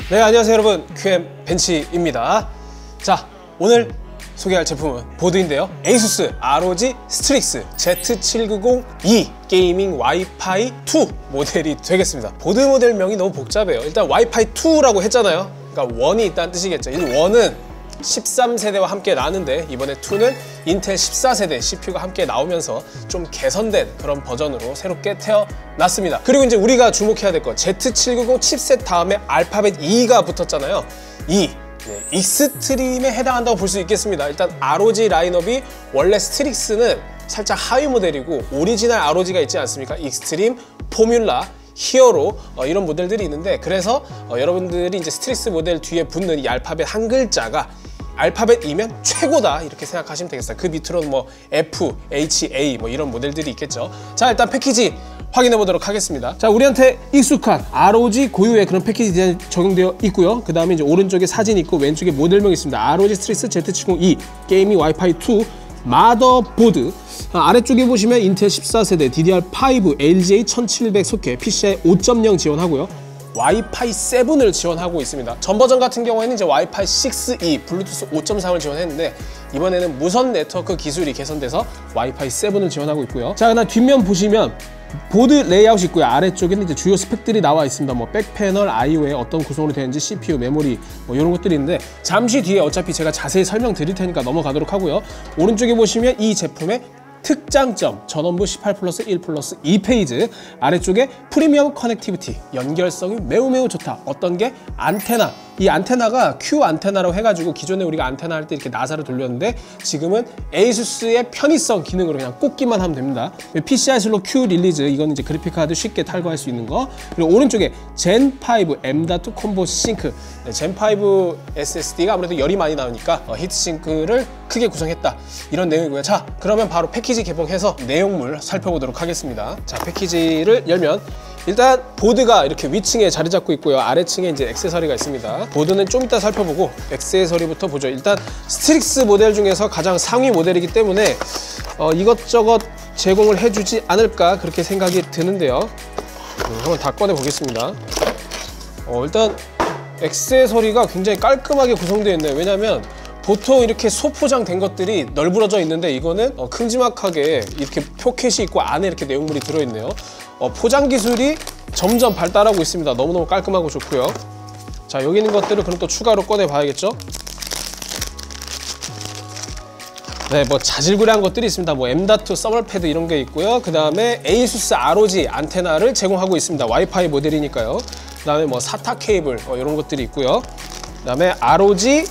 네, 안녕하세요 여러분, QM 벤치입니다. 자, 오늘 소개할 제품은 보드인데요, ASUS ROG 스트릭스 Z790E 게이밍 와이파이 2 모델이 되겠습니다. 보드 모델명이 너무 복잡해요. 일단 와이파이 2라고 했잖아요. 그러니까 1이 있다는 뜻이겠죠. 이 1은 13세대와 함께 나왔는데 이번에 2는 인텔 14세대 CPU가 함께 나오면서 좀 개선된 그런 버전으로 새롭게 태어났습니다. 그리고 이제 우리가 주목해야 될 거, Z790 칩셋 다음에 알파벳 E가 붙었잖아요. E, 익스트림에 해당한다고 볼 수 있겠습니다. 일단 ROG 라인업이 원래 스트릭스는 살짝 하위 모델이고 오리지널 ROG가 있지 않습니까? 익스트림, 포뮬라, 히어로 이런 모델들이 있는데, 그래서 여러분들이 이제 스트릭스 모델 뒤에 붙는 이 알파벳 한 글자가 알파벳 E면 최고다 이렇게 생각하시면 되겠어요. 그 밑으로는 뭐 F, H, A 뭐 이런 모델들이 있겠죠. 자, 일단 패키지 확인해 보도록 하겠습니다. 자, 우리한테 익숙한 ROG 고유의 그런 패키지 디자인 적용되어 있고요. 그 다음에 이제 오른쪽에 사진 있고 왼쪽에 모델명 있습니다. ROG 스트릭스 Z790E 게이밍 와이파이 2 마더보드. 아래쪽에 보시면 인텔 14세대 DDR5 LGA 1700 소켓, PCI 5.0 지원하고요. 와이파이 7을 지원하고 있습니다. 전 버전 같은 경우에는 이제 와이파이 6E, 블루투스 5.3을 지원했는데 이번에는 무선 네트워크 기술이 개선돼서 와이파이 7을 지원하고 있고요. 자, 그다음 뒷면 보시면 보드 레이아웃이 있고요. 아래쪽에는 이제 주요 스펙들이 나와 있습니다. 뭐 백패널, IO에 어떤 구성으로 되는지, CPU, 메모리 뭐 이런 것들이 있는데 잠시 뒤에 어차피 제가 자세히 설명드릴 테니까 넘어가도록 하고요. 오른쪽에 보시면 이 제품의 특장점, 전원부 18 플러스 1 플러스 2페이지, 아래쪽에 프리미엄 커넥티비티, 연결성이 매우 좋다. 어떤 게? 안테나. 이 안테나가 Q 안테나라고 해가지고 기존에 우리가 안테나 할 때 이렇게 나사를 돌렸는데 지금은 ASUS의 편의성 기능으로 그냥 꽂기만 하면 됩니다. PCI 슬롯 Q 릴리즈, 이건 이제 그래픽카드 쉽게 탈거할 수 있는 거. 그리고 오른쪽에 젠5 M.2 콤보 싱크. 젠5 SSD가 아무래도 열이 많이 나오니까 히트싱크를 크게 구성했다, 이런 내용이고요. 자, 그러면 바로 패키지 개봉해서 내용물 살펴보도록 하겠습니다. 자, 패키지를 열면 일단 보드가 이렇게 위층에 자리 잡고 있고요. 아래층에 이제 액세서리가 있습니다. 보드는 좀 이따 살펴보고 액세서리부터 보죠. 일단 스트릭스 모델 중에서 가장 상위 모델이기 때문에 이것저것 제공을 해주지 않을까 그렇게 생각이 드는데요. 한번 다 꺼내 보겠습니다. 일단 액세서리가 굉장히 깔끔하게 구성되어 있네요. 왜냐면 보통 이렇게 소포장된 것들이 널브러져 있는데 이거는 큼지막하게 이렇게 포켓이 있고 안에 이렇게 내용물이 들어있네요. 포장 기술이 점점 발달하고 있습니다. 너무너무 깔끔하고 좋고요. 자, 여기 있는 것들을 그럼 또 추가로 꺼내 봐야겠죠? 네, 뭐 자질구레한 것들이 있습니다. 뭐 M.2 서머 패드 이런 게 있고요. 그 다음에 ASUS ROG 안테나를 제공하고 있습니다. 와이파이 모델이니까요. 그 다음에 뭐 사타 케이블 이런 것들이 있고요. 그 다음에 ROG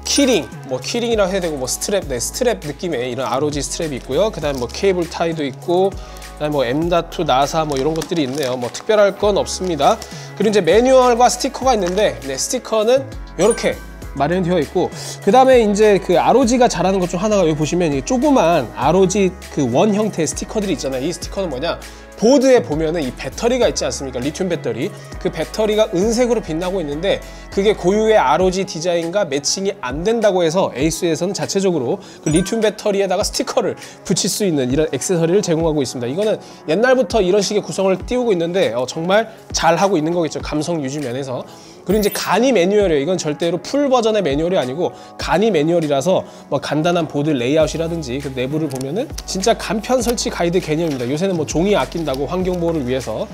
키링, 뭐 키링이라 해야 되고 뭐 스트랩, 스트랩 느낌의 이런 ROG 스트랩이 있고요. 그 다음에 뭐 케이블 타이도 있고, 그다음에 뭐 M.2 나사 뭐 이런 것들이 있네요. 뭐 특별할 건 없습니다. 그리고 이제 매뉴얼과 스티커가 있는데, 스티커는 이렇게 마련되어 있고, 그 다음에 이제 그 ROG가 잘하는 것 중 하나가 여기 보시면 이 조그만 ROG 그 원 형태의 스티커들이 있잖아요. 이 스티커는 뭐냐? 보드에 보면은 이 배터리가 있지 않습니까? 리튬 배터리. 그 배터리가 은색으로 빛나고 있는데 그게 고유의 ROG 디자인과 매칭이 안 된다고 해서 ASUS에서는 자체적으로 그 리튬 배터리에다가 스티커를 붙일 수 있는 이런 액세서리를 제공하고 있습니다. 이거는 옛날부터 이런 식의 구성을 띄우고 있는데 정말 잘 하고 있는 거겠죠. 감성 유지 면에서. 그리고 이제 간이 매뉴얼이에요. 이건 절대로 풀 버전의 매뉴얼이 아니고 간이 매뉴얼이라서 뭐 간단한 보드 레이아웃이라든지 그 내부를 보면은 진짜 간편 설치 가이드 개념입니다. 요새는 뭐 종이 아낀다고 환경 보호를 위해서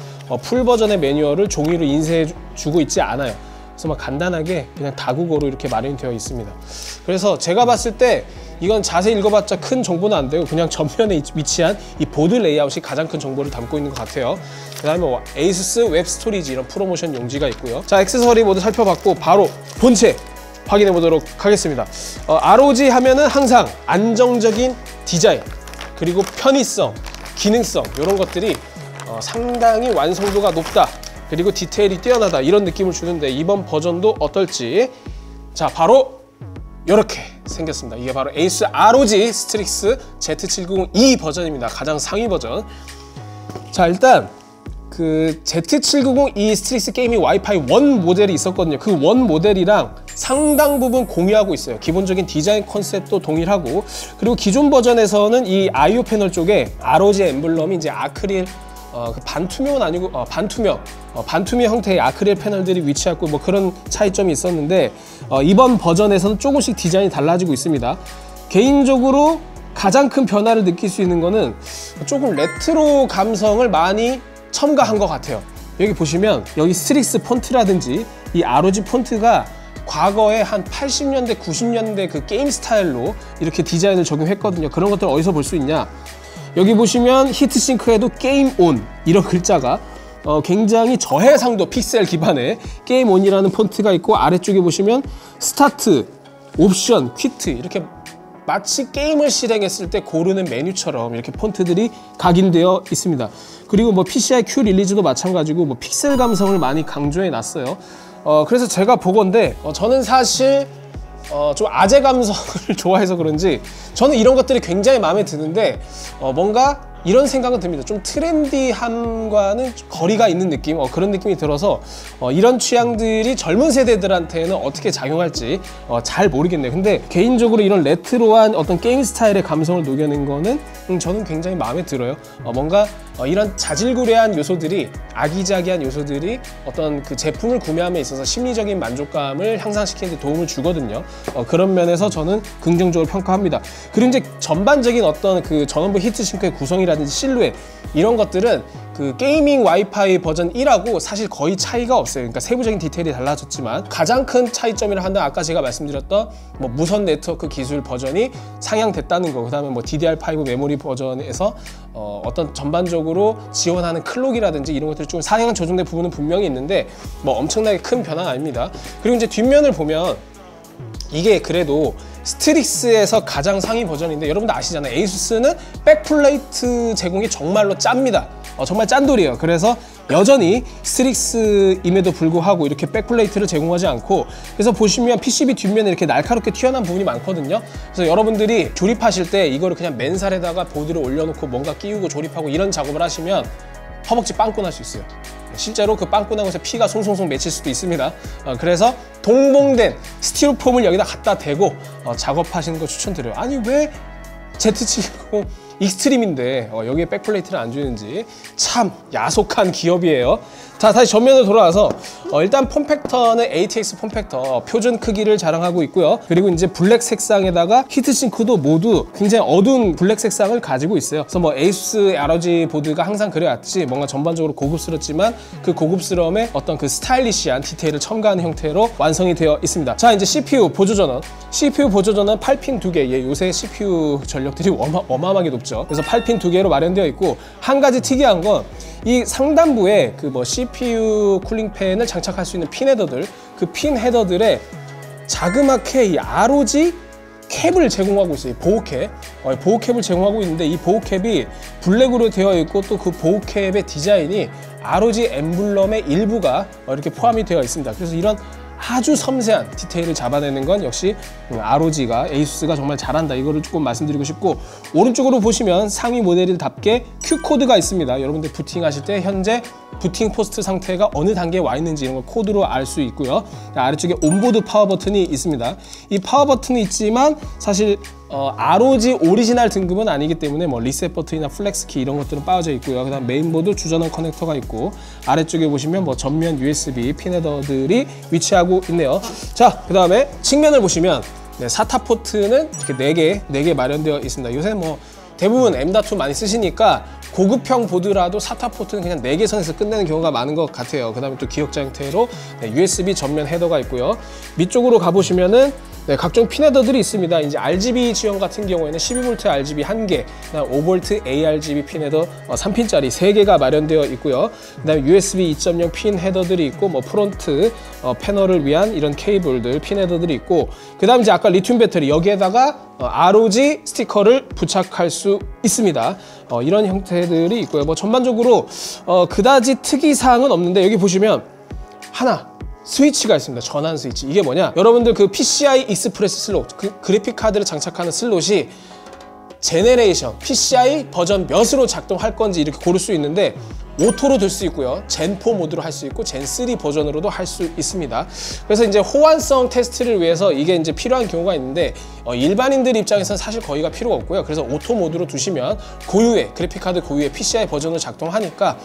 풀 버전의 매뉴얼을 종이로 인쇄해 주고 있지 않아요. 그래서 막 간단하게 그냥 다국어로 이렇게 마련이 되어 있습니다. 그래서 제가 봤을 때 이건 자세히 읽어봤자 큰 정보는 안 되고 그냥 전면에 위치한 이 보드 레이아웃이 가장 큰 정보를 담고 있는 것 같아요. 그 다음에 뭐 ASUS 웹 스토리지 이런 프로모션 용지가 있고요. 자, 액세서리 모두 살펴봤고 바로 본체 확인해 보도록 하겠습니다. ROG 하면은 항상 안정적인 디자인, 그리고 편의성, 기능성 이런 것들이 상당히 완성도가 높다, 그리고 디테일이 뛰어나다, 이런 느낌을 주는데 이번 버전도 어떨지. 자, 바로 이렇게 생겼습니다. 이게 바로 ASUS ROG 스트릭스 Z790E 버전입니다. 가장 상위 버전. 자, 일단 그 Z790E 스트릭스 게이밍 와이파이 1 모델이 있었거든요. 그 1 모델이랑 상당 부분 공유하고 있어요. 기본적인 디자인 컨셉도 동일하고, 그리고 기존 버전에서는 이 IO 패널 쪽에 ROG 엠블럼이 이제 아크릴 그 반투명은 아니고 반투명 형태의 아크릴 패널들이 위치하고 뭐 그런 차이점이 있었는데 이번 버전에서는 조금씩 디자인이 달라지고 있습니다. 개인적으로 가장 큰 변화를 느낄 수 있는 거는 조금 레트로 감성을 많이 첨가한 것 같아요. 여기 보시면 여기 스트릭스 폰트라든지 이 ROG 폰트가 과거에 한 80년대, 90년대 그 게임 스타일로 이렇게 디자인을 적용했거든요. 그런 것들 어디서 볼 수 있냐? 여기 보시면 히트싱크에도 게임 온 이런 글자가 굉장히 저해상도 픽셀 기반의 게임 온이라는 폰트가 있고, 아래쪽에 보시면 스타트, 옵션, 퀴트 이렇게 마치 게임을 실행했을 때 고르는 메뉴처럼 이렇게 폰트들이 각인되어 있습니다. 그리고 뭐 PCI Q 릴리즈도 마찬가지고 뭐 픽셀 감성을 많이 강조해 놨어요. 그래서 제가 보건데 저는 사실 좀 아재 감성을 좋아해서 그런지 저는 이런 것들이 굉장히 마음에 드는데 뭔가 이런 생각은 듭니다. 좀 트렌디함과는 거리가 있는 느낌, 그런 느낌이 들어서 이런 취향들이 젊은 세대들한테는 어떻게 작용할지 잘 모르겠네요. 근데 개인적으로 이런 레트로한 어떤 게임 스타일의 감성을 녹여낸 거는 저는 굉장히 마음에 들어요. 뭔가 이런 자질구레한 요소들이, 아기자기한 요소들이 어떤 그 제품을 구매함에 있어서 심리적인 만족감을 향상시키는 데 도움을 주거든요. 그런 면에서 저는 긍정적으로 평가합니다. 그리고 이제 전반적인 어떤 그 전원부 히트싱크의 구성이라든지 실루엣 이런 것들은 그 게이밍 와이파이 버전 1하고 사실 거의 차이가 없어요. 그러니까 세부적인 디테일이 달라졌지만 가장 큰 차이점이라 한다면 아까 제가 말씀드렸던 뭐 무선 네트워크 기술 버전이 상향됐다는 거, 그다음에 뭐 DDR5 메모리 버전에서 어떤 전반적으로 지원하는 클록이라든지 이런 것들이 좀 상향 조정된 부분은 분명히 있는데 뭐 엄청나게 큰 변화는 아닙니다. 그리고 이제 뒷면을 보면 이게 그래도 스트릭스에서 가장 상위 버전인데 여러분들 아시잖아요. 에이수스는 백플레이트 제공이 정말로 짭니다. 정말 짠돌이에요. 그래서 여전히 스트릭스임에도 불구하고 이렇게 백플레이트를 제공하지 않고, 그래서 보시면 PCB 뒷면에 이렇게 날카롭게 튀어나온 부분이 많거든요. 그래서 여러분들이 조립하실 때 이거를 그냥 맨살에다가 보드를 올려놓고 뭔가 끼우고 조립하고 이런 작업을 하시면 허벅지 빵꾸 날 수 있어요. 실제로 그 빵꾸 난 곳에 피가 송송송 맺힐 수도 있습니다. 그래서 동봉된 스티로폼을 여기다 갖다 대고 작업하시는 거 추천드려요. 아니 왜 Z790 익스트림인데 여기에 백플레이트를 안 주는지 참 야속한 기업이에요. 자, 다시 전면으로 돌아와서 일단 폼팩터는 ATX 폼팩터 표준 크기를 자랑하고 있고요. 그리고 이제 블랙 색상에다가 히트싱크도 모두 굉장히 어두운 블랙 색상을 가지고 있어요. 그래서 뭐 에이수스 ROG 보드가 항상 그래왔듯이 뭔가 전반적으로 고급스럽지만 그 고급스러움에 어떤 그 스타일리시한 디테일을 첨가하는 형태로 완성이 되어 있습니다. 자, 이제 CPU 보조전원. CPU 보조전원 8핀 2개. 요새 CPU 전력들이 어마어마하게 높죠. 그래서 8핀 2개로 마련되어 있고, 한 가지 특이한 건 이 상단부에 그 뭐 CPU 쿨링팬을 장착할 수 있는 핀 헤더들, 그 핀 헤더들에 자그맣게 이 ROG 캡을 제공하고 있어요. 보호캡. 보호캡을 제공하고 있는데 이 보호캡이 블랙으로 되어 있고 또 그 보호캡의 디자인이 ROG 엠블럼의 일부가 이렇게 포함이 되어 있습니다. 그래서 이런 아주 섬세한 디테일을 잡아내는 건 역시 ROG가, 에이수스가 정말 잘한다, 이거를 조금 말씀드리고 싶고, 오른쪽으로 보시면 상위 모델답게 Q코드가 있습니다. 여러분들 부팅하실 때 현재 부팅 포스트 상태가 어느 단계에 와 있는지 이런 걸 코드로 알 수 있고요. 아래쪽에 온보드 파워 버튼이 있습니다. 이 파워 버튼이 있지만 사실 ROG 오리지널 등급은 아니기 때문에 뭐 리셋 버튼이나 플렉스 키 이런 것들은 빠져 있고요. 그다음 메인보드 주전원 커넥터가 있고, 아래쪽에 보시면 뭐 전면 USB 핀 헤더들이 위치하고 있네요. 자, 그다음에 측면을 보시면 SATA 포트는 이렇게 4개 마련되어 있습니다. 요새 뭐 대부분 M.2 많이 쓰시니까 고급형 보드라도 SATA 포트는 그냥 4개 선에서 끝내는 경우가 많은 것 같아요. 그 다음에 또 기역자 형태로 USB 전면 헤더가 있고요. 밑쪽으로 가보시면은 각종 핀 헤더들이 있습니다. 이제 RGB 지원 같은 경우에는 12V RGB 1개, 그다음 5V ARGB 핀 헤더 3핀짜리 3개가 마련되어 있고요. 그다음에 USB 2.0 핀 헤더들이 있고, 뭐 프론트 패널을 위한 이런 케이블들 핀 헤더들이 있고, 그다음 이제 아까 리튬 배터리 여기에다가 ROG 스티커를 부착할 수 있습니다. 이런 형태들이 있고요. 뭐 전반적으로 그다지 특이사항은 없는데, 여기 보시면 하나 스위치가 있습니다. 전환 스위치. 이게 뭐냐? 여러분들 그 PCI 익스프레스 슬롯, 그 그래픽 카드를 장착하는 슬롯이 제네레이션, PCI 버전 몇으로 작동할 건지 이렇게 고를 수 있는데 오토로 들 수 있고요. 젠4 모드로 할 수 있고 젠3 버전으로도 할 수 있습니다. 그래서 이제 호환성 테스트를 위해서 이게 이제 필요한 경우가 있는데 일반인들 입장에서는 사실 거의가 필요가 없고요. 그래서 오토 모드로 두시면 고유의 그래픽카드 고유의 PCI 버전을 작동하니까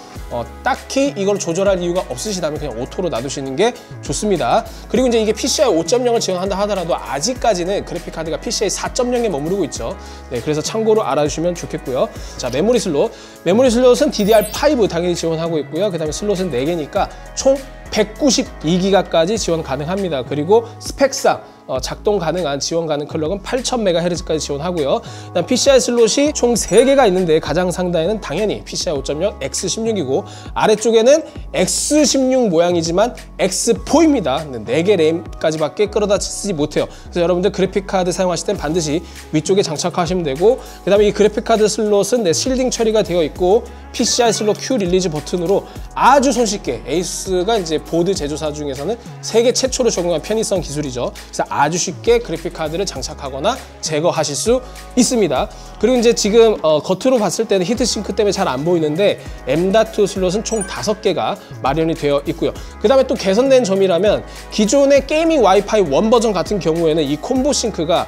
딱히 이걸 조절할 이유가 없으시다면 그냥 오토로 놔두시는 게 좋습니다. 그리고 이제 이게 PCI 5.0을 지원한다 하더라도 아직까지는 그래픽카드가 PCI 4.0에 머무르고 있죠. 네, 그래서 참고로 알아주시면 좋겠고요. 자, 메모리 슬롯. 메모리 슬롯은 DDR5 당연히 지원하고 있고요. 그 다음에 슬롯은 4개니까 총 192기가까지 지원 가능합니다. 그리고 스펙상 작동 가능한 지원 가능 클럭은 8000MHz까지 지원하고요. 그다음 PCI 슬롯이 총 3개가 있는데 가장 상단에는 당연히 PCI 5.0 X16이고 아래쪽에는 X16 모양이지만 X4입니다. 4개 램까지밖에 끌어다 쓰지 못해요. 그래서 여러분들 그래픽카드 사용하실 땐 반드시 위쪽에 장착하시면 되고, 그 다음에 이 그래픽카드 슬롯은 실딩 처리가 되어 있고 PCI 슬롯 Q 릴리즈 버튼으로 아주 손쉽게, 에이수스가 이제 보드 제조사 중에서는 세계 최초로 적용한 편의성 기술이죠. 그래서 아주 쉽게 그래픽 카드를 장착하거나 제거하실 수 있습니다. 그리고 이제 지금 겉으로 봤을 때는 히트싱크 때문에 잘 안 보이는데 M.2 슬롯은 총 5개가 마련이 되어 있고요. 그 다음에 또 개선된 점이라면 기존의 게이밍 와이파이 1 버전 같은 경우에는 이 콤보 싱크가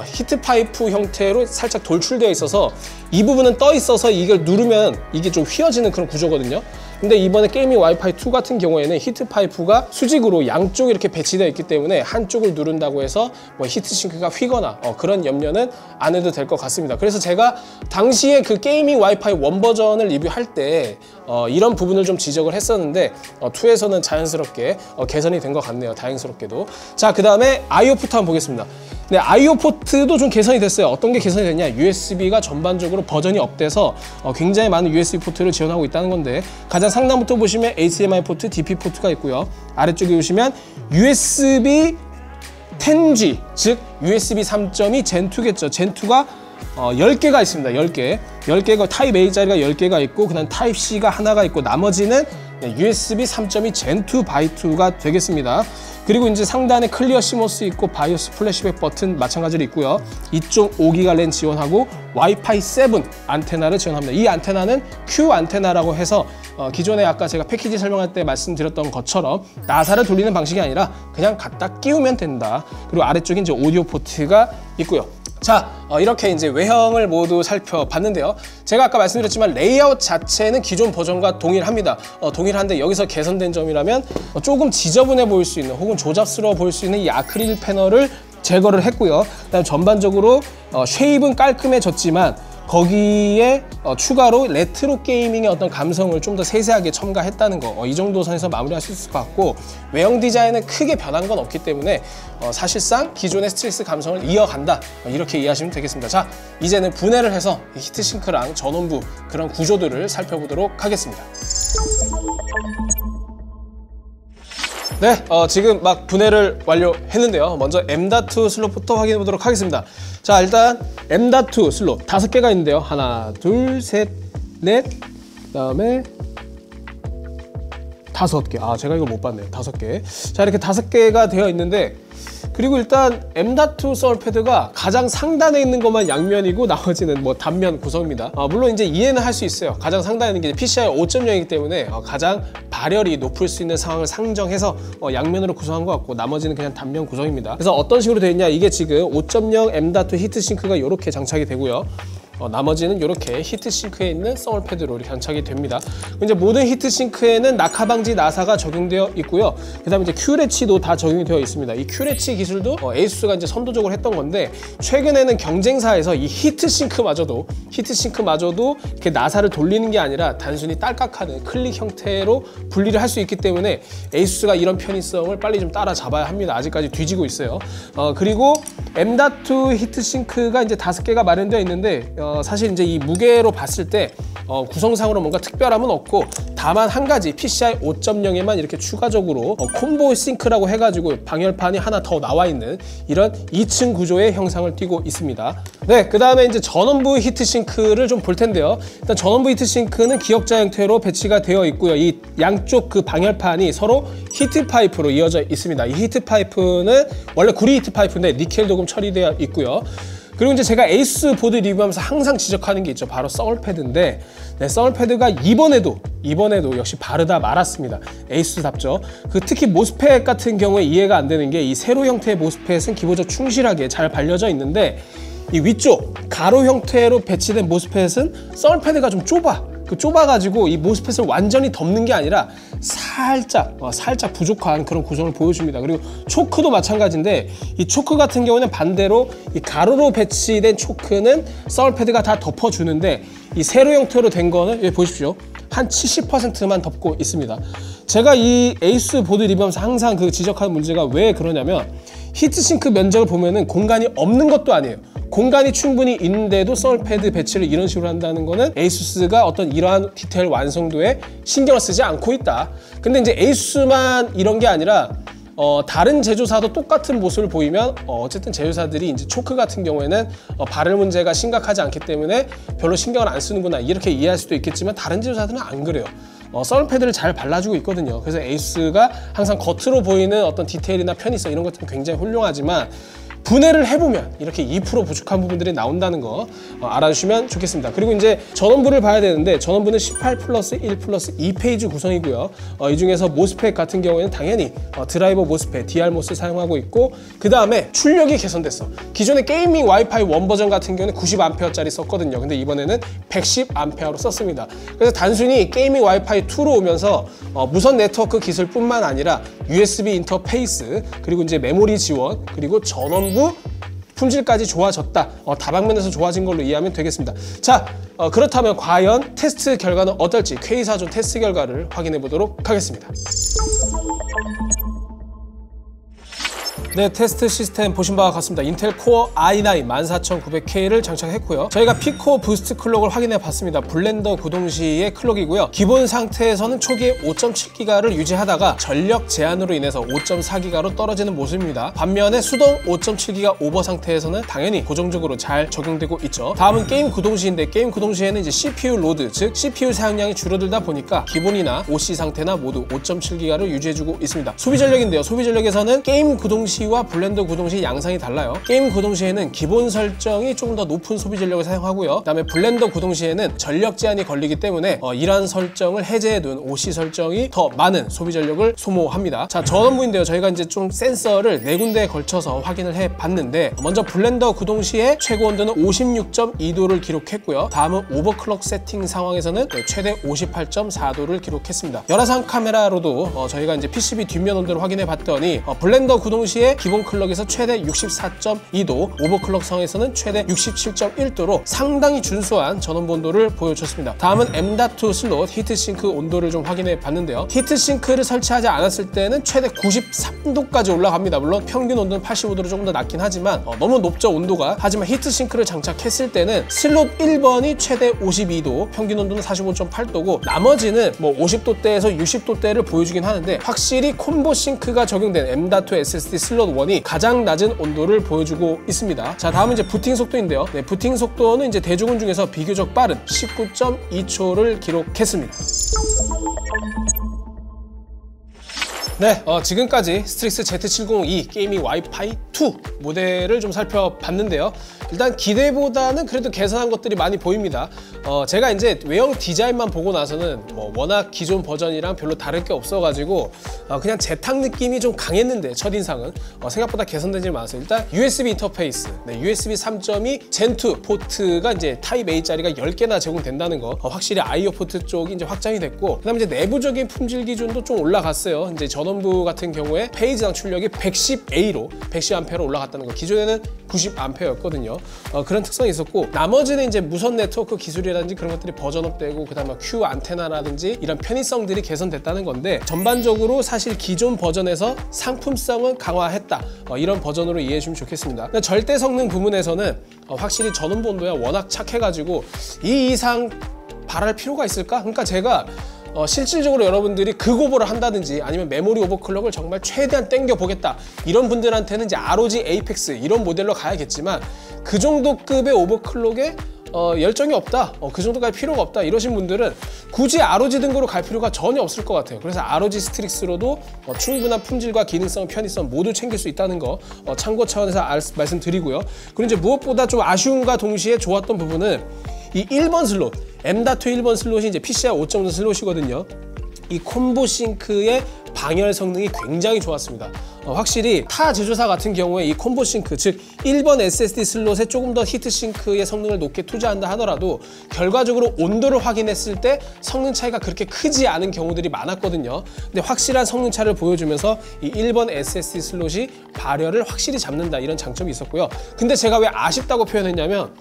히트 파이프 형태로 살짝 돌출되어 있어서 이 부분은 떠 있어서 이걸 누르면 이게 좀 휘어지는 그런 구조거든요. 근데 이번에 게이밍 와이파이 2 같은 경우에는 히트 파이프가 수직으로 양쪽에 이렇게 배치되어 있기 때문에 한쪽을 누른다고 해서 뭐 히트싱크가 휘거나 그런 염려는 안 해도 될 것 같습니다. 그래서 제가 당시에 그 게이밍 와이파이 1 버전을 리뷰할 때 이런 부분을 좀 지적을 했었는데 2에서는 자연스럽게 개선이 된 것 같네요. 다행스럽게도. 자, 그 다음에 IO 포트 한번 보겠습니다. 네, IO 포트도 좀 개선이 됐어요. 어떤 게 개선이 됐냐? USB가 전반적으로 버전이 업돼서 굉장히 많은 USB 포트를 지원하고 있다는 건데, 가장 상단부터 보시면 HDMI 포트, DP 포트가 있고요. 아래쪽에 보시면 USB 10G, 즉 USB 3.2 젠2겠죠. 젠2가 10개가 있습니다. 10개. 타입 A짜리가 10개가 있고, 그 다음 타입 C가 하나가 있고, 나머지는 USB 3.2 젠2 바이2가 되겠습니다. 그리고 이제 상단에 클리어 시모스 있고 바이오스 플래시백 버튼 마찬가지로 있고요. 2.5기가 랜 지원하고 와이파이 7 안테나를 지원합니다. 이 안테나는 Q 안테나라고 해서 기존에 아까 제가 패키지 설명할 때 말씀드렸던 것처럼 나사를 돌리는 방식이 아니라 그냥 갖다 끼우면 된다. 그리고 아래쪽에 이제 오디오 포트가 있고요. 자, 이렇게 이제 외형을 모두 살펴봤는데요. 제가 아까 말씀드렸지만 레이아웃 자체는 기존 버전과 동일합니다. 동일한데 여기서 개선된 점이라면 조금 지저분해 보일 수 있는 혹은 조잡스러워 보일 수 있는 이 아크릴 패널을 제거를 했고요. 그다음 전반적으로 쉐입은 깔끔해졌지만 거기에 추가로 레트로 게이밍의 어떤 감성을 좀 더 세세하게 첨가했다는 거, 이 정도 선에서 마무리할 수 있을 것 같고, 외형 디자인은 크게 변한 건 없기 때문에 사실상 기존의 스트릭스 감성을 이어간다, 이렇게 이해하시면 되겠습니다. 자, 이제는 분해를 해서 히트싱크랑 전원부 그런 구조들을 살펴보도록 하겠습니다. 네, 지금 막 분해를 완료했는데요. 먼저 M.2 슬롯부터 확인해 보도록 하겠습니다. 자, 일단 M.2 슬롯 5개가 있는데요. 하나, 둘, 셋, 넷, 그 다음에 5개. 아, 제가 이거 못 봤네요. 5개. 자, 이렇게 5개가 되어 있는데, 그리고 일단 M.2 서울패드가 가장 상단에 있는 것만 양면이고 나머지는 뭐 단면 구성입니다. 물론 이제 이해는 할 수 있어요. 가장 상단에 있는 게 PCI 5.0이기 때문에 가장 발열이 높을 수 있는 상황을 상정해서 양면으로 구성한 것 같고, 나머지는 그냥 단면 구성입니다. 그래서 어떤 식으로 되어 있냐, 이게 지금 5.0 M.2 히트싱크가 이렇게 장착이 되고요. 나머지는 이렇게 히트싱크에 있는 서울패드로 이렇게 장착이 됩니다. 이제 모든 히트싱크에는 낙하 방지 나사가 적용되어 있고요. 그 다음에 이제 Q래치도 다 적용이 되어 있습니다. 이 Q래치 기술도 에이수스가 이제 선도적으로 했던 건데, 최근에는 경쟁사에서 이 히트싱크마저도 이렇게 나사를 돌리는 게 아니라 단순히 딸깍하는 클릭 형태로 분리를 할 수 있기 때문에 에이수스가 이런 편의성을 빨리 좀 따라잡아야 합니다. 아직까지 뒤지고 있어요. 그리고 M.2 히트싱크가 이제 5개가 마련되어 있는데, 사실 이제 이 무게로 봤을 때 구성상으로 뭔가 특별함은 없고, 다만 한 가지 PCI 5.0에만 이렇게 추가적으로 콤보 싱크라고 해가지고 방열판이 하나 더 나와 있는 이런 2층 구조의 형상을 띠고 있습니다. 네, 그 다음에 이제 전원부 히트싱크를 좀 볼 텐데요. 일단 전원부 히트싱크는 기역자 형태로 배치가 되어 있고요. 이 양쪽 그 방열판이 서로 히트 파이프로 이어져 있습니다. 이 히트 파이프는 원래 구리 히트 파이프인데 니켈 도금 처리되어 있고요. 그리고 이제 제가 에이수스 보드 리뷰하면서 항상 지적하는 게 있죠. 바로 서울패드인데, 네, 서울패드가 이번에도 역시 바르다 말았습니다. 에이수스답죠. 특히 모스펫 같은 경우에 이해가 안 되는 게, 이 세로 형태의 모스펫은 기본적으로 충실하게 잘 발려져 있는데, 이 위쪽 가로 형태로 배치된 모스펫은 서울패드가 좀 좁아가지고 이 모스펫을 완전히 덮는 게 아니라 살짝 부족한 그런 구성을 보여줍니다. 그리고 초크도 마찬가지인데, 이 초크 같은 경우는 반대로 이 가로로 배치된 초크는 서울패드가 다 덮어주는데, 이 세로 형태로 된 거는 여기 보십시오. 한 70%만 덮고 있습니다. 제가 이 에이수스 보드 리뷰하면서 항상 지적하는 문제가 왜 그러냐면, 히트싱크 면적을 보면은 공간이 없는 것도 아니에요. 공간이 충분히 있는데도 서울패드 배치를 이런 식으로 한다는 거는 에이수스가 어떤 이러한 디테일 완성도에 신경을 쓰지 않고 있다. 근데 이제 에이수스만 이런 게 아니라 다른 제조사도 똑같은 모습을 보이면 어쨌든 제조사들이 이제 초크 같은 경우에는 발열 문제가 심각하지 않기 때문에 별로 신경을 안 쓰는구나, 이렇게 이해할 수도 있겠지만, 다른 제조사들은 안 그래요. 서울패드를 잘 발라주고 있거든요. 그래서 에이수스가 항상 겉으로 보이는 어떤 디테일이나 편의성 이런 것들은 굉장히 훌륭하지만, 분해를 해보면 이렇게 2% 부족한 부분들이 나온다는 거 알아주시면 좋겠습니다. 그리고 이제 전원부를 봐야 되는데, 전원부는 18+1+2 페이지 구성이고요. 이 중에서 모스펫 같은 경우에는 당연히 드라이버 모스펫, DR모스 사용하고 있고, 그 다음에 출력이 개선됐어. 기존의 게이밍 와이파이 1 버전 같은 경우는 90A짜리 썼거든요. 근데 이번에는 110A로 썼습니다. 그래서 단순히 게이밍 와이파이 2로 오면서 무선 네트워크 기술뿐만 아니라 USB 인터페이스, 그리고 이제 메모리 지원, 그리고 전원부 품질까지 좋아졌다. 다방면에서 좋아진 걸로 이해하면 되겠습니다. 자, 그렇다면 과연 테스트 결과는 어떨지 K4조 테스트 결과를 확인해 보도록 하겠습니다. 네, 테스트 시스템 보신 바와 같습니다. 인텔 코어 i9 14900K를 장착했고요. 저희가 피코 부스트 클럭을 확인해 봤습니다. 블렌더 구동 시의 클럭이고요. 기본 상태에서는 초기에 5.7GHz를 유지하다가 전력 제한으로 인해서 5.4GHz로 떨어지는 모습입니다. 반면에 수동 5.7GHz 오버 상태에서는 당연히 고정적으로 잘 적용되고 있죠. 다음은 게임 구동 시인데, 게임 구동 시에는 이제 CPU 로드, 즉 CPU 사용량이 줄어들다 보니까 기본이나 OC 상태나 모두 5.7GHz를 유지해주고 있습니다. 소비 전력인데요. 소비 전력에서는 게임 구동 시와 블렌더 구동 시 양상이 달라요. 게임 구동 시에는 기본 설정이 조금 더 높은 소비 전력을 사용하고요. 그다음에 블렌더 구동 시에는 전력 제한이 걸리기 때문에 이러한 설정을 해제해둔 OC 설정이 더 많은 소비 전력을 소모합니다. 자, 전원부인데요. 저희가 이제 좀 센서를 4군데에 걸쳐서 확인을 해 봤는데, 먼저 블렌더 구동 시에 최고 온도는 56.2도를 기록했고요. 다음은 오버클럭 세팅 상황에서는 최대 58.4도를 기록했습니다. 열화상 카메라로도 저희가 이제 PCB 뒷면 온도를 확인해 봤더니 블렌더 구동 시에 기본 클럭에서 최대 64.2도, 오버클럭 상에서는 최대 67.1도로 상당히 준수한 전원부 온도를 보여줬습니다. 다음은 M.2 슬롯 히트싱크 온도를 좀 확인해 봤는데요. 히트싱크를 설치하지 않았을 때는 최대 93도까지 올라갑니다. 물론 평균 온도는 85도로 조금 더 낮긴 하지만 너무 높죠, 온도가. 하지만 히트싱크를 장착했을 때는 슬롯 1번이 최대 52도, 평균 온도는 45.8도고 나머지는 뭐 50도대에서 60도대를 보여주긴 하는데, 확실히 콤보 싱크가 적용된 M.2 SSD 슬롯 1이 가장 낮은 온도를 보여주고 있습니다. 자, 다음은 이제 부팅 속도인데요. 네, 부팅 속도는 이제 대중군 중에서 비교적 빠른 19.2초를 기록했습니다. 네, 지금까지 스트릭스 Z702 게이밍 와이파이 2 모델을 좀 살펴봤는데요. 일단 기대보다는 그래도 개선한 것들이 많이 보입니다. 제가 이제 외형 디자인만 보고 나서는 워낙 기존 버전이랑 별로 다를 게 없어가지고 그냥 재탕 느낌이 좀 강했는데, 첫인상은 생각보다 개선된 점이 많았어요. 일단 USB 인터페이스, 네, USB 3.2 Gen2 포트가 이제 타입 A짜리가 10개나 제공된다는 거, 확실히 IO 포트 쪽이 이제 확장이 됐고, 그다음에 이제 내부적인 품질 기준도 좀 올라갔어요. 이제 전원부 같은 경우에 페이지당 출력이 110A로 110A로 올라갔다는 거, 기존에는 90A였거든요. 그런 특성이 있었고, 나머지는 이제 무선 네트워크 기술이라든지 그런 것들이 버전업되고, 그다음에 Q 안테나라든지 이런 편의성들이 개선됐다는 건데, 전반적으로 사실 기존 버전에서 상품성은 강화했다, 이런 버전으로 이해해 주면 좋겠습니다. 절대 성능 부분에서는 확실히 전원부 온도가 워낙 착해가지고 이 이상 바랄 필요가 있을까? 그러니까 제가 실질적으로 여러분들이 극오버를 한다든지 아니면 메모리 오버클럭을 정말 최대한 땡겨 보겠다, 이런 분들한테는 이제 ROG 에이펙스 이런 모델로 가야겠지만, 그 정도 급의 오버클럭에 열정이 없다, 그 정도까지 필요가 없다 이러신 분들은 굳이 ROG 등급으로 갈 필요가 전혀 없을 것 같아요. 그래서 ROG 스트릭스로도 충분한 품질과 기능성, 편의성 모두 챙길 수 있다는 거 참고 차원에서 말씀드리고요. 그리고 이제 무엇보다 좀 아쉬움과 동시에 좋았던 부분은 이 1번 슬롯, M.2 1번 슬롯이 이제 PCI 5.0 슬롯이거든요. 이 콤보 싱크의 방열 성능이 굉장히 좋았습니다. 확실히 타 제조사 같은 경우에 이 콤보 싱크, 즉 1번 SSD 슬롯에 조금 더 히트 싱크의 성능을 높게 투자한다 하더라도 결과적으로 온도를 확인했을 때 성능 차이가 그렇게 크지 않은 경우들이 많았거든요. 근데 확실한 성능 차를 보여주면서 이 1번 SSD 슬롯이 발열을 확실히 잡는다, 이런 장점이 있었고요. 근데 제가 왜 아쉽다고 표현했냐면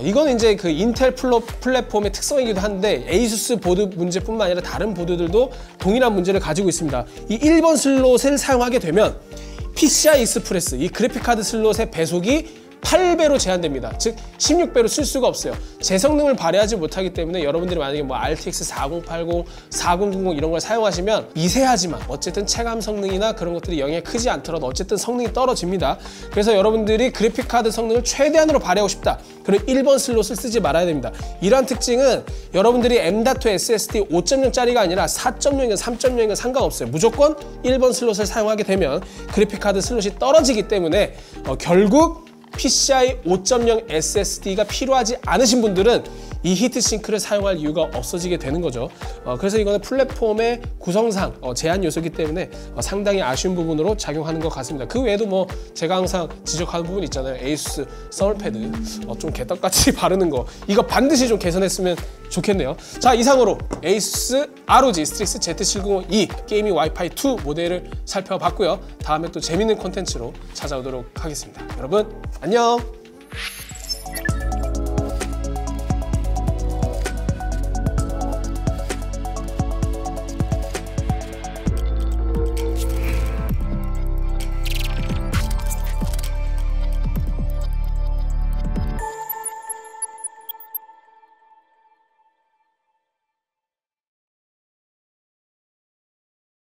이거는 이제 그 인텔 플랫폼의 특성이기도 한데 에이수스 보드 문제뿐만 아니라 다른 보드들도 동일한 문제를 가지고 있습니다. 이 1번 슬롯을 사용하게 되면 PCI 익스프레스, 이 그래픽카드 슬롯의 배속이 8배로 제한됩니다. 즉 16배로 쓸 수가 없어요. 제 성능을 발휘하지 못하기 때문에 여러분들이 만약에 뭐 RTX 4080, 4090 이런 걸 사용하시면 미세하지만 어쨌든 체감 성능이나 그런 것들이 영향이 크지 않더라도 어쨌든 성능이 떨어집니다. 그래서 여러분들이 그래픽카드 성능을 최대한으로 발휘하고 싶다, 그럼 1번 슬롯을 쓰지 말아야 됩니다. 이러한 특징은 여러분들이 M.2 SSD 5.0짜리가 아니라 4.0이건 3.0이건 상관없어요. 무조건 1번 슬롯을 사용하게 되면 그래픽카드 슬롯이 떨어지기 때문에 결국 PCI 5.0 SSD가 필요하지 않으신 분들은 이 히트싱크를 사용할 이유가 없어지게 되는 거죠. 그래서 이거는 플랫폼의 구성상 제한 요소이기 때문에 상당히 아쉬운 부분으로 작용하는 것 같습니다. 그 외에도 뭐 제가 항상 지적하는 부분 있잖아요. 에이수스 서울패드 좀 개떡같이 바르는 거, 이거 반드시 좀 개선했으면 좋겠네요. 자, 이상으로 에이수스 ROG 스트릭스 Z790E 게이밍 와이파이 2 모델을 살펴봤고요. 다음에 또 재밌는 콘텐츠로 찾아오도록 하겠습니다. 여러분 안녕.